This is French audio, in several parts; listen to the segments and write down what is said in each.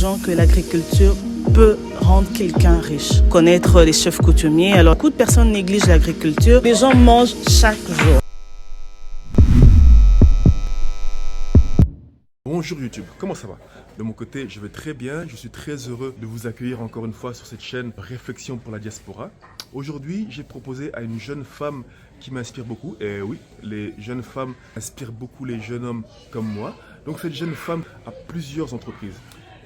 gens que l'agriculture peut rendre quelqu'un riche. Connaître les chefs coutumiers. Alors, beaucoup de personnes négligent l'agriculture. Les gens mangent chaque jour. Bonjour YouTube, comment ça va? De mon côté, je vais très bien. Je suis très heureux de vous accueillir encore une fois sur cette chaîne Réflexion pour la diaspora. Aujourd'hui, j'ai proposé à une jeune femme qui m'inspire beaucoup. Et oui, les jeunes femmes inspirent beaucoup les jeunes hommes comme moi. Donc cette jeune femme a plusieurs entreprises.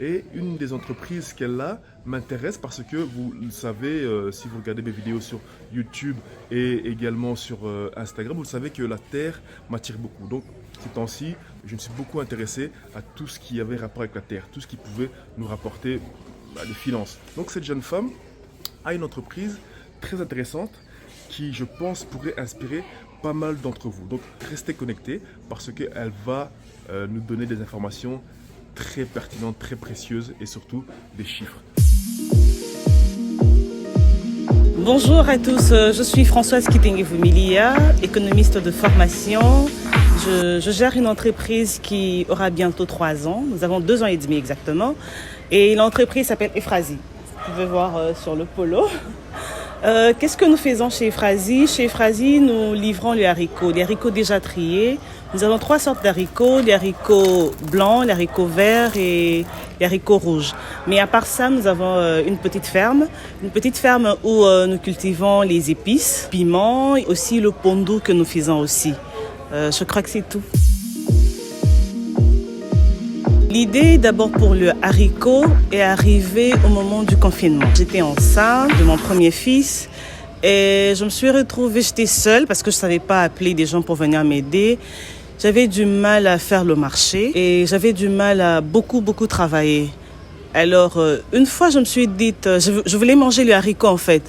Et une des entreprises qu'elle a m'intéresse parce que vous le savez, si vous regardez mes vidéos sur YouTube et également sur Instagram, vous savez que la terre m'attire beaucoup. Donc ces temps-ci, je me suis beaucoup intéressé à tout ce qui avait rapport avec la terre, tout ce qui pouvait nous rapporter des finances. Donc cette jeune femme a une entreprise très intéressante qui, je pense, pourrait inspirer pas mal d'entre vous. Donc restez connectés parce qu'elle va nous donner des informations très pertinentes, très précieuses et surtout des chiffres. Bonjour à tous, je suis Françoise Kitenge-Vumilia, économiste de formation. Je gère une entreprise qui aura bientôt 3 ans. Nous avons 2 ans et demi exactement. Et l'entreprise s'appelle Euphrasie. Vous pouvez voir sur le polo. Qu'est-ce que nous faisons chez Euphrasie? Chez Euphrasie, nous livrons les haricots déjà triés. Nous avons 3 sortes d'haricots, les haricots blancs, les haricots verts et les haricots rouges. Mais à part ça, nous avons une petite ferme où nous cultivons les épices, piments et aussi le pondu que nous faisons aussi. Je crois que c'est tout. L'idée d'abord pour le haricot est arrivée au moment du confinement. J'étais enceinte de mon premier fils et je me suis retrouvée, j'étais seule parce que je ne savais pas appeler des gens pour venir m'aider. J'avais du mal à faire le marché et j'avais du mal à beaucoup travailler. Alors, une fois, je me suis dit, je voulais manger le haricot en fait,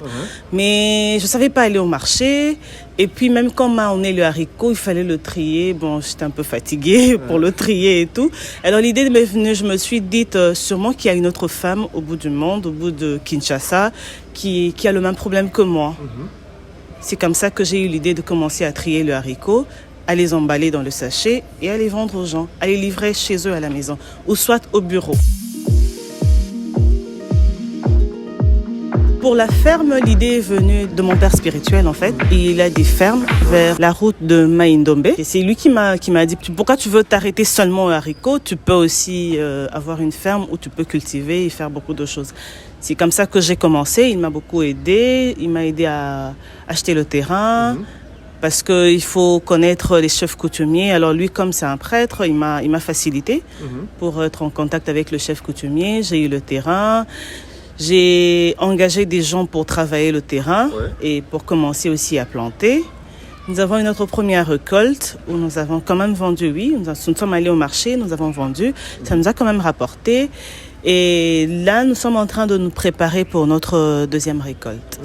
mais je ne savais pas aller au marché. Et puis, même quand on est le haricot, il fallait le trier. Bon, j'étais un peu fatiguée pour le trier et tout. Alors, l'idée m'est venue, je me suis dit, sûrement qu'il y a une autre femme au bout du monde, au bout de Kinshasa, qui a le même problème que moi. C'est comme ça que j'ai eu l'idée de commencer à trier le haricot, à les emballer dans le sachet et à les vendre aux gens, à les livrer chez eux à la maison ou soit au bureau. Pour la ferme, l'idée est venue de mon père spirituel en fait. Il a des fermes vers la route de Maïndombe. Et c'est lui qui m'a dit pourquoi tu veux t'arrêter seulement au haricot? Tu peux aussi avoir une ferme où tu peux cultiver et faire beaucoup de choses. C'est comme ça que j'ai commencé. Il m'a beaucoup aidé. Il m'a aidé à acheter le terrain. Parce qu'il faut connaître les chefs coutumiers. Alors lui, comme c'est un prêtre, il m'a facilité pour être en contact avec le chef coutumier. J'ai eu le terrain. J'ai engagé des gens pour travailler le terrain et pour commencer aussi à planter. Nous avons eu notre première récolte où nous avons quand même vendu, nous sommes allés au marché, nous avons vendu. Ça nous a quand même rapporté. Et là, nous sommes en train de nous préparer pour notre deuxième récolte.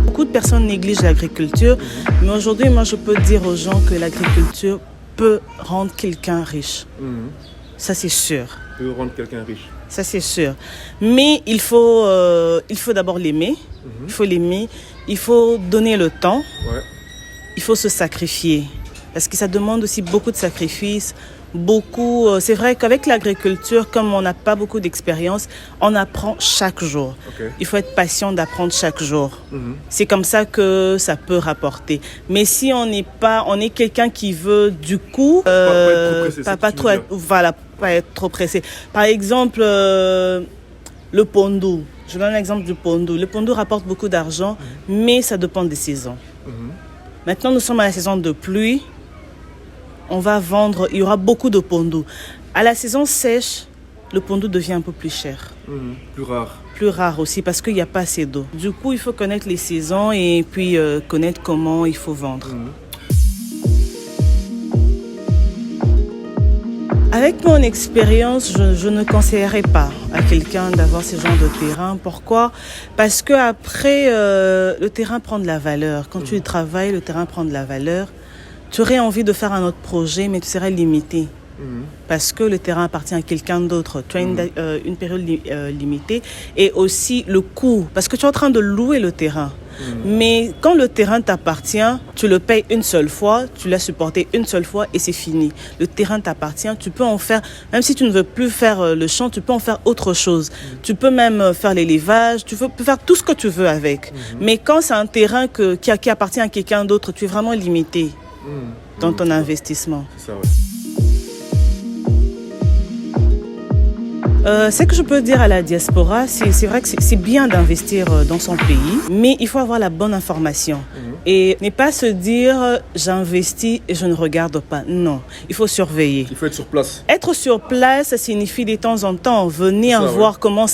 Beaucoup de personnes négligent l'agriculture, mais aujourd'hui, moi, je peux dire aux gens que l'agriculture peut rendre quelqu'un riche. Ça, c'est sûr. Peut rendre quelqu'un riche. Ça, c'est sûr. Mais il faut d'abord l'aimer. Il faut l'aimer. Il faut donner le temps. Il faut se sacrifier. Parce que ça demande aussi beaucoup de sacrifices. C'est vrai qu'avec l'agriculture, comme on n'a pas beaucoup d'expérience, on apprend chaque jour. Il faut être patient d'apprendre chaque jour. C'est comme ça que ça peut rapporter. Mais si on est quelqu'un qui veut du coup, pas être trop pressé. Par exemple, le pondu. Je donne l'exemple du pondu. Le pondu rapporte beaucoup d'argent, mais ça dépend des saisons. Maintenant, nous sommes à la saison de pluie. On va vendre, il y aura beaucoup de pondu. À la saison sèche, le pondu devient un peu plus cher. Plus rare. Plus rare aussi parce qu'il n'y a pas assez d'eau. Du coup, il faut connaître les saisons et puis connaître comment il faut vendre. Avec mon expérience, je ne conseillerais pas à quelqu'un d'avoir ce genre de terrain. Pourquoi? Parce qu'après, le terrain prend de la valeur. Quand tu travailles, le terrain prend de la valeur. Tu aurais envie de faire un autre projet, mais tu serais limité. Parce que le terrain appartient à quelqu'un d'autre. Tu as une période limitée. Et aussi le coût, parce que tu es en train de louer le terrain. Mais quand le terrain t'appartient, tu le payes une seule fois, tu l'as supporté une seule fois et c'est fini. Le terrain t'appartient, tu peux en faire, même si tu ne veux plus faire le champ, tu peux en faire autre chose. Tu peux même faire l'élevage, tu peux faire tout ce que tu veux avec. Mais quand c'est un terrain qui appartient à quelqu'un d'autre, tu es vraiment limité dans ton investissement. C'est ça, ouais. Ce que je peux dire à la diaspora, c'est vrai que c'est bien d'investir dans son pays, mais il faut avoir la bonne information. Et ne pas se dire j'investis et je ne regarde pas. Non, il faut surveiller. Il faut être sur place. Être sur place, ça signifie de temps en temps venir voir comment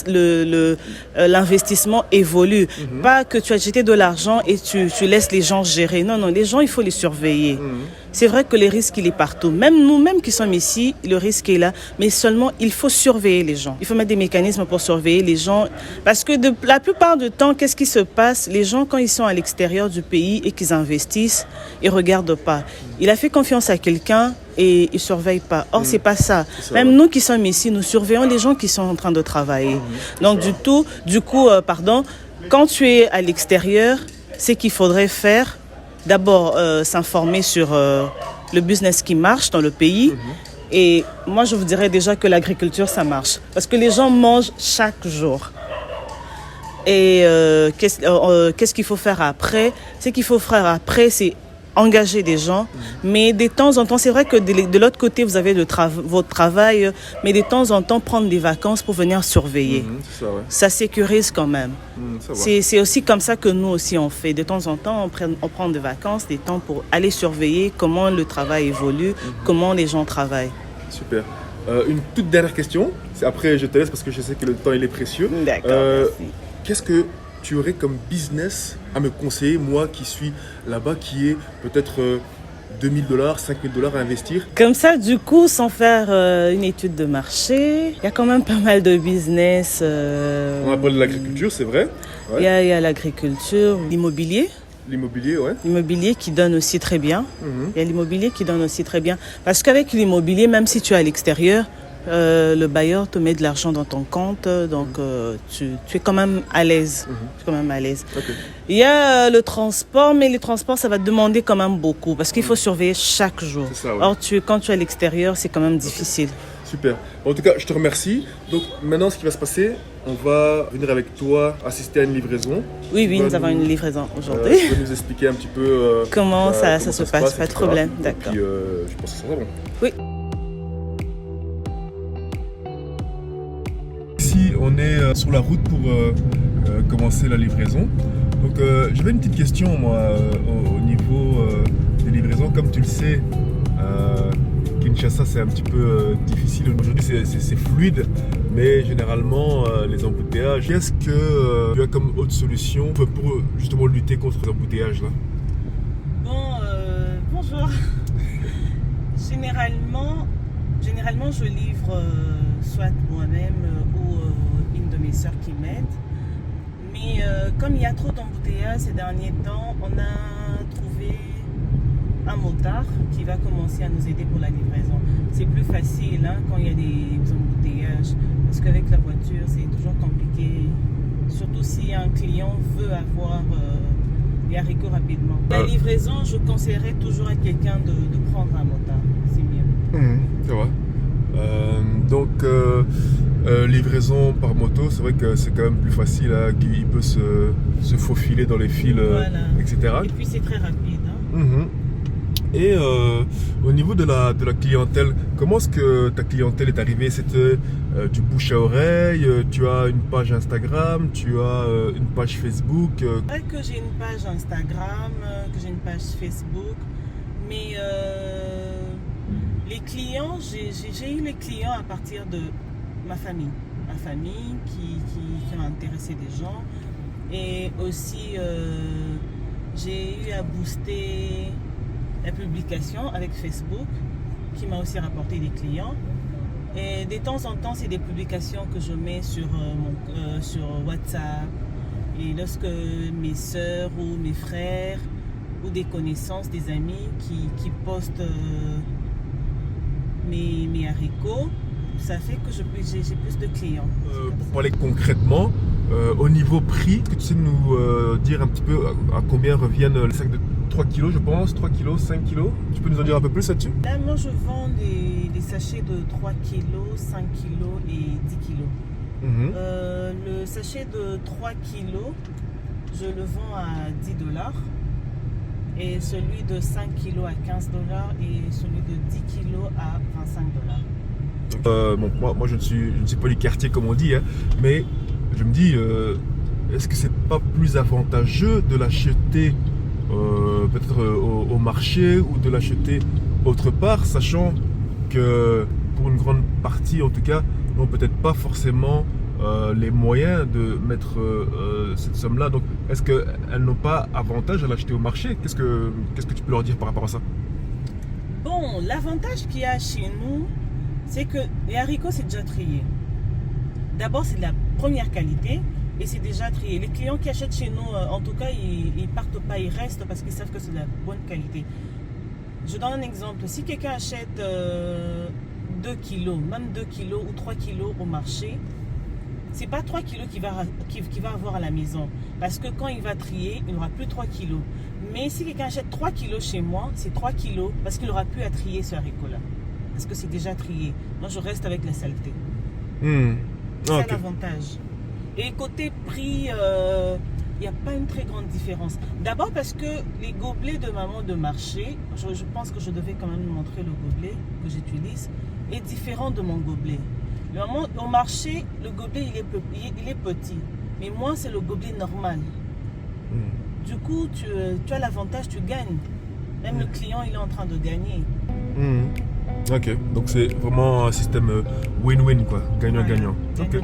l'investissement évolue. Pas que tu as jeté de l'argent et tu laisses les gens gérer. Non, les gens, il faut les surveiller. C'est vrai que le risque, il est partout. Même nous-mêmes qui sommes ici, le risque est là. Mais seulement, il faut surveiller les gens. Il faut mettre des mécanismes pour surveiller les gens. Parce que la plupart du temps, qu'est-ce qui se passe? Les gens, quand ils sont à l'extérieur du pays et qu'ils investissent, ils ne regardent pas. Il a fait confiance à quelqu'un et il ne surveille pas. Or, c'est pas ça. Même nous qui sommes ici, nous surveillons les gens qui sont en train de travailler. Donc, du coup, quand tu es à l'extérieur, ce qu'il faudrait faire, d'abord, s'informer sur le business qui marche dans le pays. Et moi, je vous dirais déjà que l'agriculture, ça marche. Parce que les gens mangent chaque jour. Et qu'est-ce qu'il faut faire après? Ce qu'il faut faire après, c'est engager des gens. Mais de temps en temps, c'est vrai que de l'autre côté, vous avez votre travail. Mais de temps en temps, prendre des vacances pour venir surveiller. Ça sécurise quand même. C'est aussi comme ça que nous aussi on fait. De temps en temps, on prend des vacances, des temps pour aller surveiller comment le travail évolue, comment les gens travaillent. Super. Une toute dernière question. Après, je te laisse parce que je sais que le temps il est précieux. D'accord, merci. Qu'est-ce que tu aurais comme business à me conseiller, moi qui suis là-bas, qui est peut-être $2 000, $5 000 à investir? Comme ça, du coup, sans faire une étude de marché, il y a quand même pas mal de business. On a parlé de l'agriculture, c'est vrai. Il y a l'agriculture, l'immobilier. L'immobilier, ouais. L'immobilier qui donne aussi très bien. Il y a l'immobilier qui donne aussi très bien. Parce qu'avec l'immobilier, même si tu es à l'extérieur, le bailleur te met de l'argent dans ton compte, donc tu es quand même à l'aise. Tu es quand même à l'aise. Okay. Il y a le transport, mais le transport, ça va te demander quand même beaucoup, parce qu'il faut surveiller chaque jour. Ça, ouais. Or, quand tu es à l'extérieur, c'est quand même difficile. Super. En tout cas, je te remercie. Donc maintenant, ce qui va se passer, on va venir avec toi assister à une livraison. Oui, nous avons une livraison aujourd'hui. Tu peux nous expliquer un petit peu comment ça se passe, pas de problème. D'accord. Et puis, je pense que ça sera bon. Oui. Ici, on est sur la route pour commencer la livraison. Donc, j'avais une petite question, moi, au niveau des livraisons. Comme tu le sais, Kinshasa, c'est un petit peu difficile. Aujourd'hui, c'est fluide, mais généralement, les embouteillages. Qu'est-ce que tu as comme autre solution pour justement lutter contre les embouteillages là? Bonjour. Généralement, je livre soit moi-même ou une de mes sœurs qui m'aide. Mais comme il y a trop d'embouteillages ces derniers temps, on a trouvé un motard qui va commencer à nous aider pour la livraison. C'est plus facile quand il y a des embouteillages, parce qu'avec la voiture, c'est toujours compliqué. Surtout si un client veut avoir les haricots rapidement. La livraison, je conseillerais toujours à quelqu'un de prendre un motard. C'est mieux. C'est vrai. Donc, livraison par moto, c'est vrai que c'est quand même plus facile. Il peut se faufiler dans les fils, etc. Et puis, c'est très rapide. Et au niveau de la clientèle, comment est-ce que ta clientèle est arrivée? C'était du bouche à oreille? Tu as une page Instagram? Tu as une page Facebook? C'est vrai que j'ai une page Instagram, que j'ai une page Facebook, mais les clients, j'ai eu les clients à partir de ma famille. Ma famille qui a intéressé des gens. Et aussi, j'ai eu à booster la publication avec Facebook qui m'a aussi rapporté des clients. Et de temps en temps, c'est des publications que je mets sur WhatsApp. Et lorsque mes sœurs ou mes frères ou des connaissances, des amis qui postent mes haricots, ça fait que j'ai plus de clients. Pour parler concrètement, au niveau prix, est-ce que tu sais nous dire un petit peu à combien reviennent les sacs de 3 kilos, je pense, 3 kilos, 5 kilos? Tu peux nous en dire un peu plus là-dessus? Là, moi, je vends des sachets de 3 kilos, 5 kilos et 10 kilos. Le sachet de 3 kilos, je le vends à 10 $. Et celui de 5 kilos à 15 $ et celui de 10 kilos à 25 $. Bon, moi je ne suis pas du quartier comme on dit, hein, mais je me dis, est-ce que c'est pas plus avantageux de l'acheter peut-être au marché ou de l'acheter autre part, sachant que pour une grande partie en tout cas, n'ont peut-être pas forcément les moyens de mettre cette somme-là. Donc, est-ce qu'elles n'ont pas avantage à l'acheter au marché? Qu'est-ce que tu peux leur dire par rapport à ça? Bon, l'avantage qu'il y a chez nous, c'est que les haricots, c'est déjà trié. D'abord, c'est de la première qualité et c'est déjà trié. Les clients qui achètent chez nous, en tout cas, ils partent pas, ils restent parce qu'ils savent que c'est de la bonne qualité. Je donne un exemple. Si quelqu'un achète 2 kilos, même 2 kilos ou 3 kilos au marché, c'est pas 3 kilos qu'il va avoir à la maison. Parce que quand il va trier, il n'aura plus 3 kilos. Mais si quelqu'un achète 3 kilos chez moi, c'est 3 kilos parce qu'il n'aura plus à trier ce haricot-là. Parce que c'est déjà trié. Moi, je reste avec la saleté. C'est ça l'avantage. Et côté prix, il n'y a pas une très grande différence. D'abord parce que les gobelets de maman de marché, je pense que je devais quand même montrer le gobelet que j'utilise, est différent de mon gobelet. Au marché, le gobelet il est petit. Mais moi, c'est le gobelet normal. Du coup, tu as l'avantage, tu gagnes. Même le client, il est en train de gagner. Ok, donc c'est vraiment un système win-win, quoi. Gagnant-gagnant. Ok.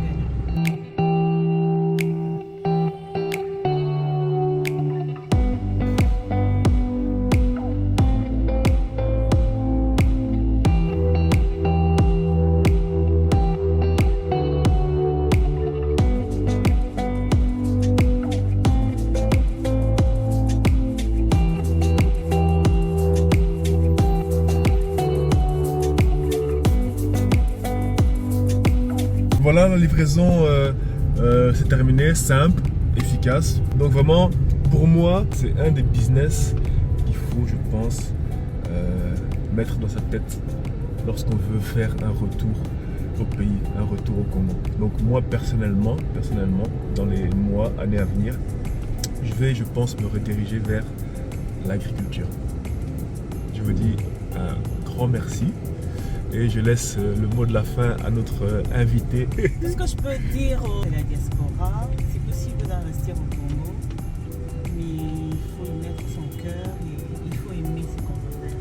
Voilà, la livraison c'est terminé, simple, efficace. Donc vraiment, pour moi, c'est un des business qu'il faut, je pense, mettre dans sa tête lorsqu'on veut faire un retour au pays, un retour au Congo. Donc moi, personnellement, dans les mois, années à venir, je vais, je pense, me rediriger vers l'agriculture. Je vous dis un grand merci. Et je laisse le mot de la fin à notre invité. Tout ce que je peux dire à la diaspora, c'est possible d'investir au Congo, mais il faut y mettre son cœur et il faut aimer ce qu'on veut faire.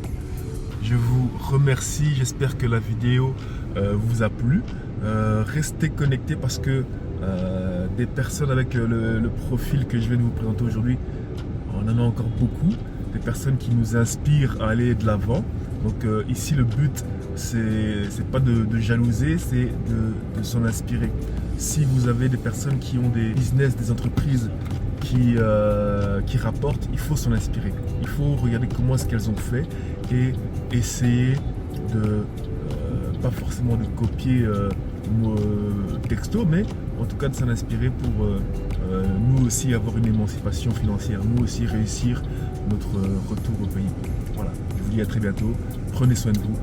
Je vous remercie, j'espère que la vidéo vous a plu. Restez connectés parce que des personnes avec le profil que je viens de vous présenter aujourd'hui, on en a encore beaucoup. Des personnes qui nous inspirent à aller de l'avant. Donc ici le but c'est pas de jalouser, c'est de s'en inspirer. Si vous avez des personnes qui ont des business, des entreprises qui rapportent, il faut s'en inspirer. Il faut regarder comment est-ce qu'elles ont fait et essayer de, pas forcément de copier texto, mais en tout cas de s'en inspirer pour nous aussi avoir une émancipation financière, nous aussi réussir notre retour au pays. Voilà, je vous dis à très bientôt, prenez soin de vous.